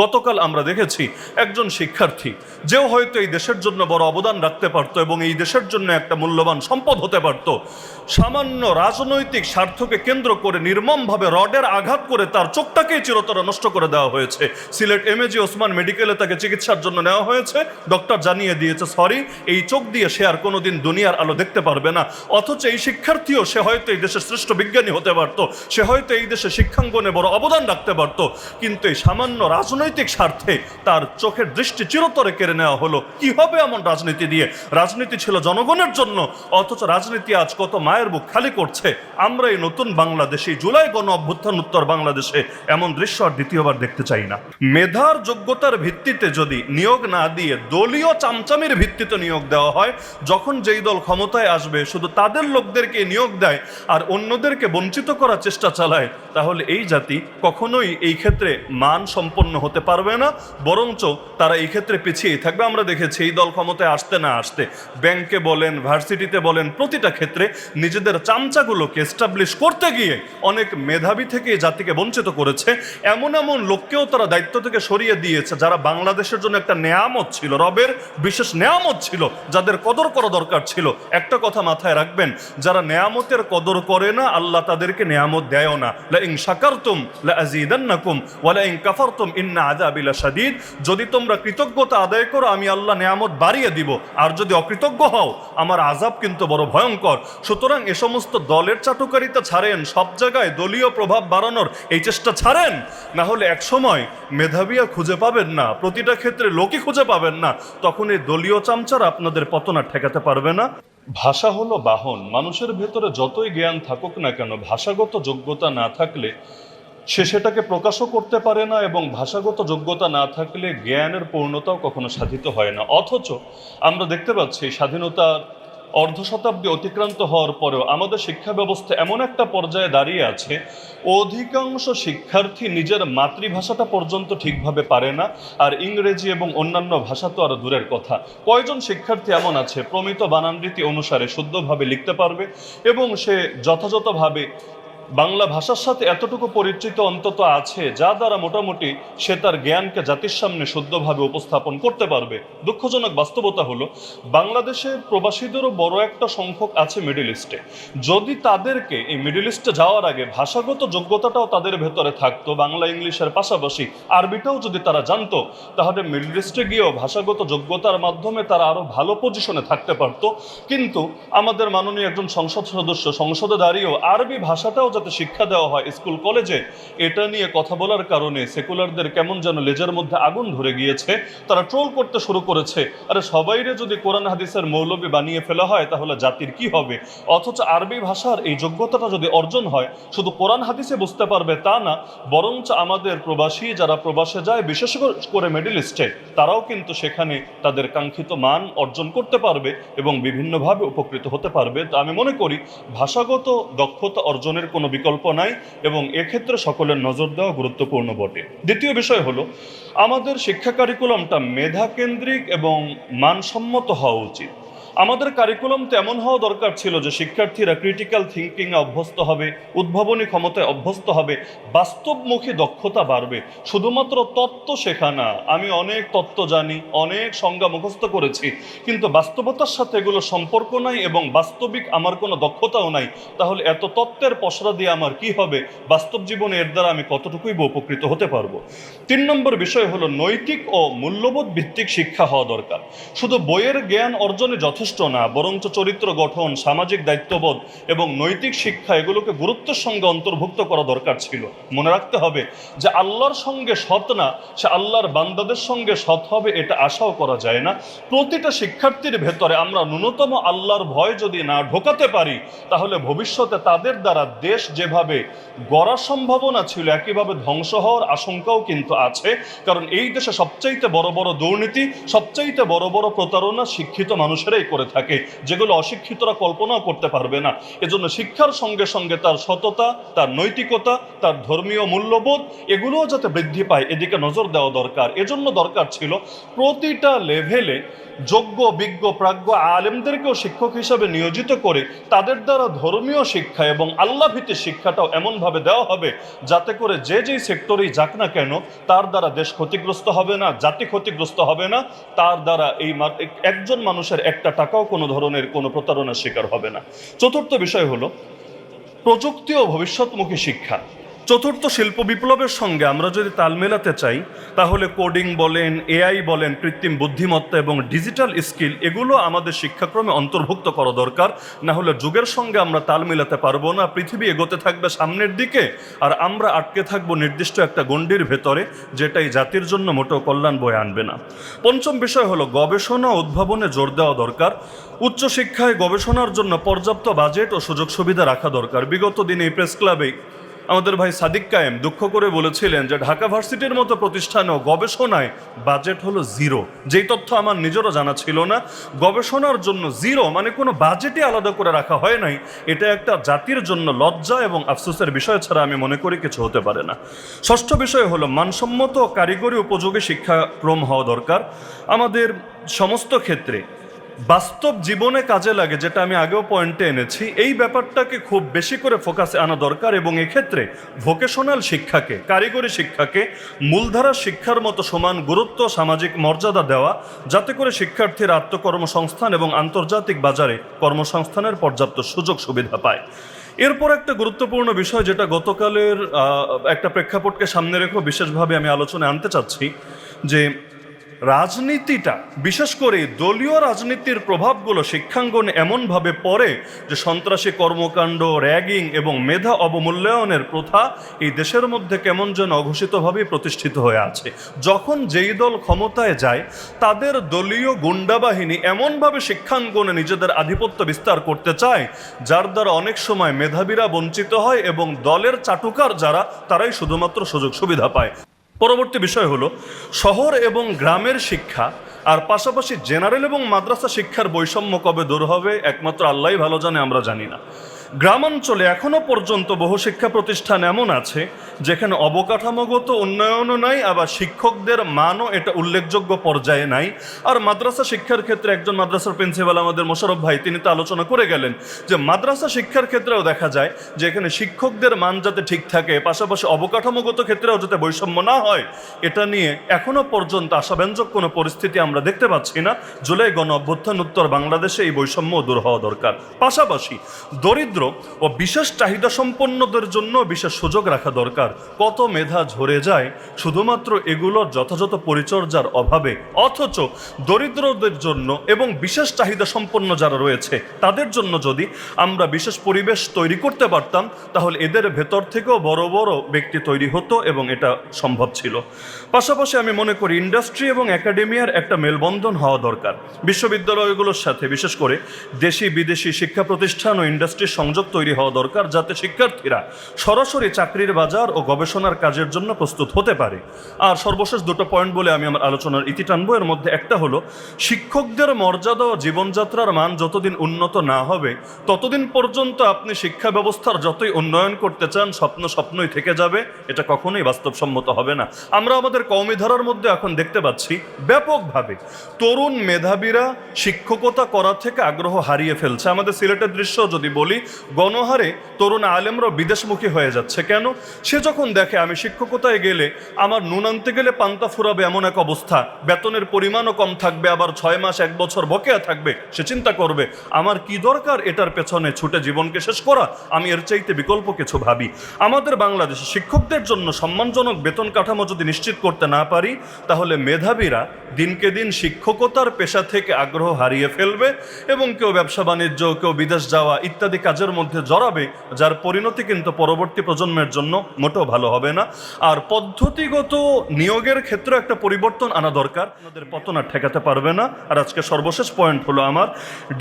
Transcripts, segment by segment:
গতকাল আমরা দেখেছি একজন শিক্ষার্থী যেও হয়তো এই দেশের জন্য বড় অবদান রাখতে পারতো এবং এই দেশের জন্য একটা মূল্যবান সম্পদ হতে পারত, সামান্য রাজনৈতিক স্বার্থকে কেন্দ্র করে নির্মমভাবে রডের আঘাত করে তার চোখটাকেই চিরতরে নষ্ট করে দেওয়া হয়েছে। সিলেট এমএজি ওসমান মেডিকেলে তাকে চিকিৎসার জন্য নেওয়া হয়েছে। ডক্টর জানিয়ে দিয়েছে সরি, এই চোখ দিয়ে সে আর কোনোদিন দুনিয়ার আলো দেখতে পারবে না। অথচ এই শিক্ষার্থীও সে হয়তো এই দেশের শ্রেষ্ঠ বিজ্ঞানী হতে পারত, সে হয়তো এই দেশে শিক্ষাঙ্গনে বড় অবদান রাখতে পারত, কিন্তু এই সামান্য রাজনৈতিক স্বার্থে তার চোখের দৃষ্টি চিরতরে কেড়ে নেওয়া হলো। কি হবে এমন রাজনীতি দিয়ে? রাজনীতি ছিল জনগণের জন্য, অথচ রাজনীতি আজ কত মায়ের বুক খালি করছে। আমরা এই নতুন বাংলাদেশে, জুলাই গণ অভ্যুত্থান উত্তর বাংলাদেশে এমন দৃশ্য আর দ্বিতীয়বার দেখতে চাই না। মেধার যোগ্যতার ভিত্তিতে যদি নিয়োগ না দিয়ে দলীয় চামচামির ভিত্তিতে নিয়োগ দেওয়া হয়, যখন যেই দল ক্ষমতায় আসবে শুধু তাদের লোকদেরকে নিয়োগ দেয় আর অন্যদেরকে বঞ্চিত করার চেষ্টা চালায়, তাহলে এই জাতি কখনোই এই ক্ষেত্রে মান সম্পন্ন হতে পারবে না, বরঞ্চ তারা এই ক্ষেত্রে পিছিয়েই থাকবে। আমরা দেখেছি এই দল ক্ষমতায় আসতে না আসতে ব্যাংকে বলেন, ভার্সিটিতে বলেন, প্রতিটা ক্ষেত্রে নিজেদের চামচাগুলোকে এস্টাবলিশ করতে গিয়ে অনেক মেধাবী থেকে জাতিকে বঞ্চিত করেছে। এমন এমন লোককেও তারা দায়িত্ব থেকে সরিয়ে দিয়েছে যারা বাংলাদেশের জন্য একটা নেয়ামত ছিল, রবের বিশেষ নেয়ামত ছিল, যাদের কদর করা দরকার ছিল। একটা কথা মাথায় রাখবেন, যারা নেয়ামতের কদর করে না, আল্লাহ তাদেরকে নেয়ামত দেয়ও না। লা ইন শাকারতুম লা আযীদান্নাকুম ওয়া লা ইন কাফারতুম ইন্না আযাবি লাশাদীদ। যদি তোমরা কৃতজ্ঞতা আদায় করো আমি আল্লাহ নেয়ামত বাড়িয়ে দিব, আর যদি অকৃতজ্ঞ হও আমার আযাব কিন্তু বড় ভয়ঙ্কর। সুতরাং এ সমস্ত দলের চাটুকারিতা ছাড়েন, সব জায়গায় দলীয় প্রভাব বাড়ানোর এই চেষ্টা ছাড়েন, না হলে এক সময় মেধাবীয়া খুঁজে পাবেন না, প্রতিটা ক্ষেত্রে লোকই খুঁজে পাবেন না, তখন এই দলীয় চামচারা আপনাদের পতন আর ঠেকাতে পারবে না। ভাষা হলো বাহন। মানুষের ভেতরে যতই জ্ঞান থাকুক না কেন, ভাষাগত যোগ্যতা না থাকলে সে সেটাকে প্রকাশও করতে পারে না, এবং ভাষাগত যোগ্যতা না থাকলে জ্ঞানের পূর্ণতাও কখনো সাধিত হয় না। অথচ আমরা দেখতে পাচ্ছি স্বাধীনতার অর্ধ শতাব্দী অতিক্রান্ত হওয়ার পরেও আমাদের শিক্ষা ব্যবস্থা এমন একটা পর্যায়ে দাঁড়িয়ে আছে, অধিকাংশ শিক্ষার্থী নিজের মাতৃভাষাটা পর্যন্ত ঠিকভাবে পারে না, আর ইংরেজি এবং অন্যান্য ভাষা তো আরো দূরের কথা। কয়জন শিক্ষার্থী এমন আছে প্রমিত বানানরীতি অনুসারে শুদ্ধভাবে লিখতে পারবে এবং সে যথাযথভাবে বাংলা ভাষার সাথে এতটুকু পরিচিত অন্তত আছে যা দ্বারা মোটামুটি সে তার জ্ঞানকে জাতির সামনে শুদ্ধভাবে উপস্থাপন করতে পারবে? দুঃখজনক বাস্তবতা হলো বাংলাদেশে প্রবাসীদেরও বড় একটা সংখ্যক আছে মিডল ইস্টে। যদি তাদেরকে এই মিডল ইস্টে যাওয়ার আগে ভাষাগত যোগ্যতাটাও তাদের ভেতরে থাকতো, বাংলা ইংলিশের পাশাপাশি আরবিটাও যদি তারা জানতো, তাহলে মিডল ইস্টে গিয়েও ভাষাগত যোগ্যতার মাধ্যমে তারা আরো ভালো পজিশনে থাকতে পারতো। কিন্তু আমাদের মাননীয় একজন সংসদ সদস্য সংসদে দাঁড়িয়েও আরবি ভাষাটাও যাতে শিক্ষা দেওয়া হয় স্কুল কলেজে, এটা নিয়ে কথা বলার কারণে সেকুলারদের কেমন যেন লেজের মধ্যে আগুন ধরে গিয়েছে। তারা ট্রোল করতে শুরু করেছে, আরে সবাইরে যদি কোরআন হাদিসের মৌলবি বানিয়ে ফেলা হয় তাহলে জাতির কি হবে? অথচ আরবি ভাষার এই যোগ্যতাটা যদি অর্জন হয়, শুধু কোরআন হাদিসে বুঝতে পারবে তা না, বরঞ্চ আমাদের প্রবাসী যারা প্রবাসে যায়, বিশেষ করে মিডল ইস্টে, তারাও কিন্তু সেখানে তাদের কাঙ্ক্ষিত মান অর্জন করতে পারবে এবং বিভিন্নভাবে উপকৃত হতে পারবে। তো আমি মনে করি ভাষাগত দক্ষতা অর্জনের কোনো বিকল্প নাই এবং এক্ষেত্রে সকলের নজর দেওয়া গুরুত্বপূর্ণ বটে। দ্বিতীয় বিষয় হলো আমাদের শিক্ষা কারিকুলামটা মেধা কেন্দ্রিক এবং মানসম্মত হওয়া উচিত। আমাদের কারিকুলাম তো এমন হওয়া দরকার ছিল যে শিক্ষার্থীরা ক্রিটিক্যাল থিঙ্কিংয়ে অভ্যস্ত হবে, উদ্ভাবনী ক্ষমতায় অভ্যস্ত হবে, বাস্তবমুখী দক্ষতা বাড়বে। শুধুমাত্র তত্ত্ব শেখা না, আমি অনেক তত্ত্ব জানি, অনেক সংজ্ঞা মুখস্থ করেছি, কিন্তু বাস্তবতার সাথে এগুলো সম্পর্ক নাই এবং বাস্তবিক আমার কোনো দক্ষতাও নাই, তাহলে এত তত্ত্বের পসরা দিয়ে আমার কি হবে? বাস্তব জীবনে এর দ্বারা আমি কতটুকুই বা উপকৃত হতে পারবো? 3 নম্বর বিষয় হলো নৈতিক ও মূল্যবোধ ভিত্তিক শিক্ষা হওয়া দরকার। শুধু বইয়ের জ্ঞান অর্জনে যথেষ্ট না, বরঞ্চ চরিত্র গঠন, সামাজিক দায়িত্ববোধ এবং নৈতিক শিক্ষা এগুলোকে গুরুত্বের সঙ্গে অন্তর্ভুক্ত করা দরকার ছিল। মনে রাখতে হবে যে আল্লাহর সঙ্গে সৎ না, সে আল্লাহর বান্দাদের সঙ্গে সৎ হবে এটা আশাও করা যায় না। প্রতিটা শিক্ষার্থীর ভেতরে আমরা ন্যূনতম আল্লাহর ভয় যদি না ঢোকাতে পারি, তাহলে ভবিষ্যতে তাদের দ্বারা দেশ যেভাবে গড়ার সম্ভাবনা ছিল একইভাবে ধ্বংস হওয়ার আশঙ্কাও কিন্তু আছে। কারণ এই দেশে সবচাইতে বড় বড় দুর্নীতি, সবচাইতে বড় বড় প্রতারণা শিক্ষিত মানুষেরাই করে থাকে, যেগুলো অশিক্ষিতরা কল্পনাও করতে পারবে না। এজন্য শিক্ষার সঙ্গে সঙ্গে তার সততা, তার নৈতিকতা, তার ধর্মীয় মূল্যবোধ এগুলোও যাতে বৃদ্ধি পায় এদিকে নজর দেওয়া দরকার। এজন্য দরকার ছিল প্রতিটা লেভেলে যোগ্য বিজ্ঞ প্রাজ্ঞ আলেমদেরকেও শিক্ষক হিসাবে নিয়োজিত করে তাদের দ্বারা ধর্মীয় শিক্ষা এবং আল্লাহভীতির শিক্ষাটাও এমনভাবে দেওয়া হবে যাতে করে যে যেই সেক্টরেই যাক না কেন তার দ্বারা দেশ ক্ষতিগ্রস্ত হবে না, জাতি ক্ষতিগ্রস্ত হবে না, তার দ্বারা এই একজন মানুষের একটা টাকাও কোনো ধরনের কোনো প্রতারণার শিকার হবে না। চতুর্থ বিষয় হলো প্রযুক্তি ও ভবিষ্যৎমুখী শিক্ষা। চতুর্থ শিল্প বিপ্লবের সঙ্গে আমরা যদি তাল মেলাতে চাই তাহলে কোডিং বলেন, এআই বলেন, কৃত্রিম বুদ্ধিমত্তা এবং ডিজিটাল স্কিল এগুলো আমাদের শিক্ষাক্রমে অন্তর্ভুক্ত করা দরকার। না হলে যুগের সঙ্গে আমরা তাল মেলাতে পারবো না। পৃথিবী এগোতে থাকবে সামনের দিকে আর আমরা আটকে থাকবো নির্দিষ্ট একটা গণ্ডির ভেতরে, যেটাই জাতির জন্য মোটেও কল্যাণ বয়ে আনবে না। পঞ্চম বিষয় হলো গবেষণা ও উদ্ভাবনে জোর দেওয়া দরকার। উচ্চশিক্ষায় গবেষণার জন্য পর্যাপ্ত বাজেট ও সুযোগ সুবিধা রাখা দরকার। বিগত দিনে এই প্রেস ক্লাবেই আমাদের ভাই সাদিক কায়েম দুঃখ করে বলেছিলেন যে ঢাকা ভার্সিটির মতো প্রতিষ্ঠানেও গবেষণায় বাজেট হলো জিরো। যেই তথ্য আমার নিজেরও জানা ছিল না। গবেষণার জন্য জিরো মানে কোনো বাজেটই আলাদা করে রাখা হয় নাই। এটা একটা জাতির জন্য লজ্জা এবং আফসোসের বিষয় ছাড়া আমি মনে করি কিছু হতে পারে না। ষষ্ঠ বিষয় হলো মানসম্মত কারিগরি উপযোগী শিক্ষাক্রম হওয়া দরকার। আমাদের সমস্ত ক্ষেত্রে বাস্তব জীবনে কাজে লাগে, যেটা আমি আগেও পয়েন্টে এনেছি, এই ব্যাপারটাকে খুব বেশি করে ফোকাসে আনা দরকার এবং এক্ষেত্রে ভোকেশনাল শিক্ষাকে, কারিগরি শিক্ষাকে মূলধারার শিক্ষার মতো সমান গুরুত্ব, সামাজিক মর্যাদা দেওয়া, যাতে করে শিক্ষার্থীরা আত্মকর্মসংস্থান এবং আন্তর্জাতিক বাজারে কর্মসংস্থানের পর্যাপ্ত সুযোগ সুবিধা পায়। এরপর একটা গুরুত্বপূর্ণ বিষয় যেটা গতকালের একটা প্রেক্ষাপটকে সামনে রেখে বিশেষভাবে আমি আলোচনায় আনতে চাচ্ছি, যে রাজনীতিটা, বিশেষ করে দলীয় রাজনীতির প্রভাবগুলো শিক্ষাঙ্গনে এমনভাবে পড়ে যে সন্ত্রাসী কর্মকাণ্ড, র্যাগিং এবং মেধা অবমূল্যায়নের প্রথা এই দেশের মধ্যে কেমন যেন অঘোষিতভাবেই প্রতিষ্ঠিত হয়ে আছে। যখন যেই দল ক্ষমতায় যায় তাদের দলীয় গুন্ডাবাহিনী এমনভাবে শিক্ষাঙ্গনে নিজেদের আধিপত্য বিস্তার করতে চায় যার দ্বারা অনেক সময় মেধাবীরা বঞ্চিত হয় এবং দলের চাটুকার যারা তারাই শুধুমাত্র সুযোগ সুবিধা পায়। পরবর্তী বিষয় হলো শহর এবং গ্রামের শিক্ষা আর পাশাপাশি জেনারেল এবং মাদ্রাসা শিক্ষার বৈষম্য কবে দূর হবে একমাত্র আল্লাহই ভালো জানে, আমরা জানি না। গ্রামাঞ্চলে এখনো পর্যন্ত বহু শিক্ষা প্রতিষ্ঠান এমন আছে যেখানে অবকাঠামোগত উন্নয়নও নাই, আবার শিক্ষকদের মানও এটা উল্লেখযোগ্য পর্যায়ে নাই। আর মাদ্রাসা শিক্ষার ক্ষেত্রে একজন মাদ্রাসার প্রিন্সিপাল আমাদের মোশাররফ ভাই তিনি তো আলোচনা করে গেলেন যে মাদ্রাসা শিক্ষার ক্ষেত্রেও দেখা যায় যে এখানে শিক্ষকদের মান যাতে ঠিক থাকে, পাশাপাশি অবকাঠামোগত ক্ষেত্রেও যাতে বৈষম্য না হয়, এটা নিয়ে এখনো পর্যন্ত আশাব্যঞ্জক কোনো পরিস্থিতি আমরা দেখতে পাচ্ছি না। জুলাই গণ অভ্যুত্থান উত্তর বাংলাদেশে এই বৈষম্য দূর হওয়া দরকার। পাশাপাশি দরিদ্র ও বিশেষ চাহিদা সম্পন্নদের জন্য বিশেষ সুযোগ রাখা দরকার। কত মেধা ঝরে যায় শুধুমাত্র এগুলোর যথাযথ পরিচর্যার অভাবে, অথচ দরিদ্রদের জন্য এবং বিশেষ চাহিদা সম্পন্ন যারা রয়েছে তাদের জন্য যদি আমরা বিশেষ পরিবেশ তৈরি করতে পারতাম তাহলে এদের ভেতর থেকেও বড় বড় ব্যক্তি তৈরি হতো এবং এটা সম্ভব ছিল। পাশাপাশি আমি মনে করি ইন্ডাস্ট্রি এবং একাডেমিয়ার একটা মেলবন্ধন হওয়া দরকার। বিশ্ববিদ্যালয়গুলোর সাথে বিশেষ করে দেশি বিদেশি শিক্ষা প্রতিষ্ঠান ও ইন্ডাস্ট্রির সংযোগ তৈরি হওয়া দরকার, যাতে শিক্ষার্থীরা সরাসরি চাকরির বাজার ও গবেষণার কাজের জন্য প্রস্তুত হতে পারে। আর সর্বশেষ দুটো পয়েন্ট বলে আমি আমার আলোচনার ইতি টানবো। এর মধ্যে একটা হলো শিক্ষকদের মর্যাদা ও জীবনযাত্রার মান যতদিন উন্নত না হবে ততদিন পর্যন্ত আপনি শিক্ষা ব্যবস্থার যতই উন্নয়ন করতে চান স্বপ্নই থেকে যাবে, এটা কখনোই বাস্তবসম্মত হবে না। আমরা আমাদের কওমি ধারার মধ্যে এখন দেখতে পাচ্ছি ব্যাপকভাবে তরুণ মেধাবীরা শিক্ষকতা করা থেকে আগ্রহ হারিয়ে ফেলছে। আমাদের সিলেটের দৃশ্য যদি বলি, গণহারে তরুণ আলেমরা বিদেশমুখী হয়ে যাচ্ছে। কেন? সে যখন দেখে আমি শিক্ষকতায় গেলে আমার নুন আনতে গেলে পান্তা ফুরাবে এমন এক অবস্থা, বেতনের পরিমাণও কম থাকবে, আবার 6 মাস 1 বছর বকেয়া থাকবে, সে চিন্তা করবে আমার কি দরকার এটার পেছনে ছুটে জীবনকে শেষ করা, আমি এর চাইতে বিকল্প কিছু ভাবি। আমাদের বাংলাদেশে শিক্ষকদের জন্য সম্মানজনক বেতন কাঠামো যদি নিশ্চিত করতে না পারি তাহলে মেধাবীরা দিনকে দিন শিক্ষকতার পেশা থেকে আগ্রহ হারিয়ে ফেলবে এবং কেউ ব্যবসা বাণিজ্য, কেউ বিদেশ যাওয়া ইত্যাদি কাজের মধ্যে জড়াবে, যার পরিণতি কিন্তু পরবর্তী প্রজন্মের জন্য মোটেও মোটেও ভালো হবে না। আর পদ্ধতিগত নিয়োগের ক্ষেত্রে একটা পরিবর্তন আনা দরকার, আমাদের পতন আর ঠেকাতে পারবে না। আর আজকে সর্বশেষ পয়েন্ট হলো আমার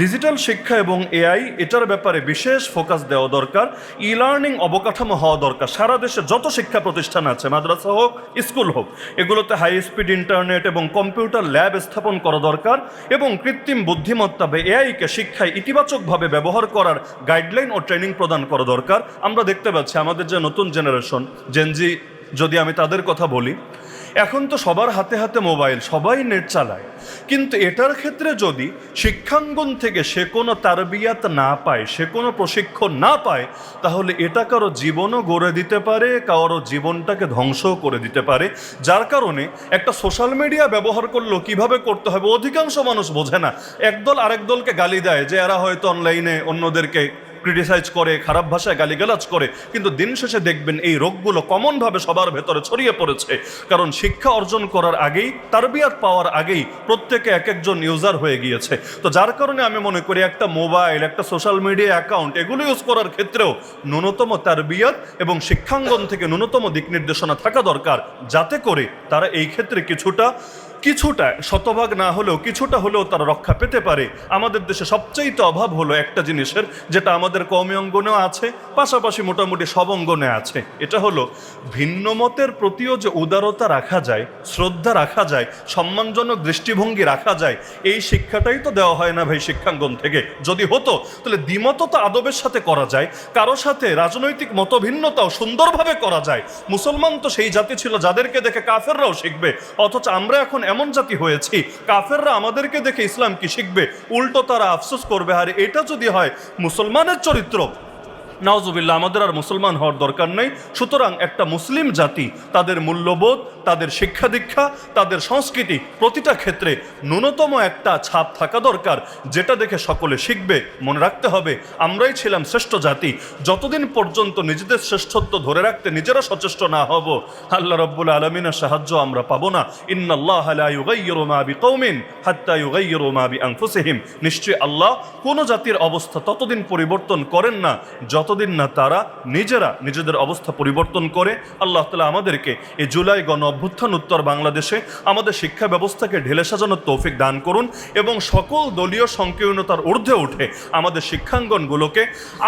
ডিজিটাল শিক্ষা এবং এআই, এটার ব্যাপারে বিশেষ ফোকাস দেওয়া দরকার। ই লার্নিং অবকাঠামো হওয়া দরকার। সারা দেশে যত শিক্ষা প্রতিষ্ঠান আছে, মাদ্রাসা হোক স্কুল হোক, এগুলোতে হাই স্পিড ইন্টারনেট এবং কম্পিউটার ল্যাব স্থাপন করা দরকার এবং কৃত্রিম বুদ্ধিমত্তা বা এআইকে শিক্ষায় ইতিবাচকভাবে ব্যবহার করার গাইডলাইন ও ট্রেনিং প্রদান করা দরকার। আমরা দেখতে পাচ্ছি আমাদের যে নতুন জেনারেশন জেনজি, যদি আমি তাদের কথা বলি, এখন তো সবার হাতে হাতে মোবাইল, সবাই নেট চালায়, কিন্তু এটার ক্ষেত্রে যদি শিক্ষাঙ্গন থেকে সে কোনো তারবিয়াত না পায়, সে কোনো প্রশিক্ষণ না পায়, তাহলে এটা কারো জীবনও গড়ে দিতে পারে, কারো জীবনটাকে ধ্বংসও করে দিতে পারে। যার কারণে একটা সোশ্যাল মিডিয়া ব্যবহার করলেও কিভাবে করতে হবে অধিকাংশ মানুষ বোঝে না। একদল আরেক দলকে গালি দেয় যে এরা হয়তো অনলাইনে অন্যদেরকে ক্রিটিসাইজ করে, খারাপ ভাষায় গালিগালাজ করে, কিন্তু দিন শেষে দেখবেন এই রোগগুলো কমনভাবে সবার ভেতরে ছড়িয়ে পড়েছে। কারণ শিক্ষা অর্জন করার আগেই, তারবিয়াত পাওয়ার আগেই প্রত্যেকে এক একজন ইউজার হয়ে গিয়েছে। তো যার কারণে আমি মনে করি একটা মোবাইল, একটা সোশ্যাল মিডিয়া অ্যাকাউন্ট, এগুলো ইউজ করার ক্ষেত্রেও ন্যূনতম তারবিয়াত এবং শিক্ষাঙ্গন থেকে ন্যূনতম দিক নির্দেশনা থাকা দরকার, যাতে করে তারা এই ক্ষেত্রে কিছুটা শতভাগ না হলেও কিছুটা হলেও তারা রক্ষা পেতে পারে। আমাদের দেশে সবচাইতে অভাব হলো একটা জিনিসের, যেটা আমাদের কওমি অঙ্গনেও আছে, পাশাপাশি মোটামুটি সব অঙ্গনে আছে। এটা হলো ভিন্ন মতের প্রতিও যে উদারতা রাখা যায়, শ্রদ্ধা রাখা যায়, সম্মানজনক দৃষ্টিভঙ্গি রাখা যায়, এই শিক্ষাটাই তো দেওয়া হয় না ভাই শিক্ষাঙ্গন থেকে। যদি হতো তাহলে দ্বিমত তো আদবের সাথে করা যায়, কারো সাথে রাজনৈতিক মতভিন্নতাও সুন্দরভাবে করা যায়। মুসলমান তো সেই জাতি ছিল যাদেরকে দেখে কাফেররাও শিখবে, অথচ আমরা এখন এমন জাতি হয়েছি, কাফেররা আমাদেরকে দেখে ইসলাম কি শিখবে, উল্টো তারা আফসোস করবে। আর এটা যদি হয় মুসলমানের চরিত্র, নাউজুবিল্লাহ, আমাদের আর মুসলমান হওয়ার দরকার নেই। সুতরাং একটা মুসলিম জাতি, তাদের মূল্যবোধ, তাদের শিক্ষা দীক্ষা, তাদের সংস্কৃতি, প্রতিটা ক্ষেত্রে ন্যূনতম একটা ছাপ থাকা দরকার, যেটা দেখে সকলে শিখবে। মনে রাখতে হবে আমরাই ছিলাম শ্রেষ্ঠ জাতি। যতদিন পর্যন্ত নিজেদের শ্রেষ্ঠত্ব ধরে রাখতে নিজেরা সচেষ্ট না হব, আল্লাহ রাব্বুল আলামিনের সাহায্য আমরা পাবো না। ইন্নাল্লাহ লা ইউগাইয়িরু মা বিকওমিন হাত্তা ইউগাইয়িরু মা বিআনফুসিহিম। নিশ্চয়ই আল্লাহ কোন জাতির অবস্থা ততদিন পরিবর্তন করেন না যতদিন না তারা নিজেরা নিজেদের অবস্থা পরিবর্তন করে। আল্লাহ তাআলা আমাদেরকে এই জুলাই গণ অভ্যুত্থান উত্তর বাংলাদেশে আমাদের শিক্ষা ব্যবস্থাকে ঢেলে সাজানোর তৌফিক দান করুন এবং সকল দলীয় সংকীর্ণতার ঊর্ধ্বে উঠে আমাদের শিক্ষাঙ্গনগুলোকে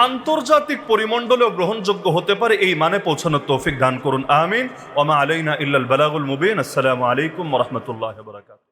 আন্তর্জাতিক পরিমণ্ডলেও গ্রহণযোগ্য হতে পারে এই মানে পৌঁছানোর তৌফিক দান করুন। আমিন। ওয়া মা আলাইনা ইল্লাল বালাগুল মুবিন। আসসালামু আলাইকুম ওয়া রাহমাতুল্লাহি ওয়া বারাকাতুহু।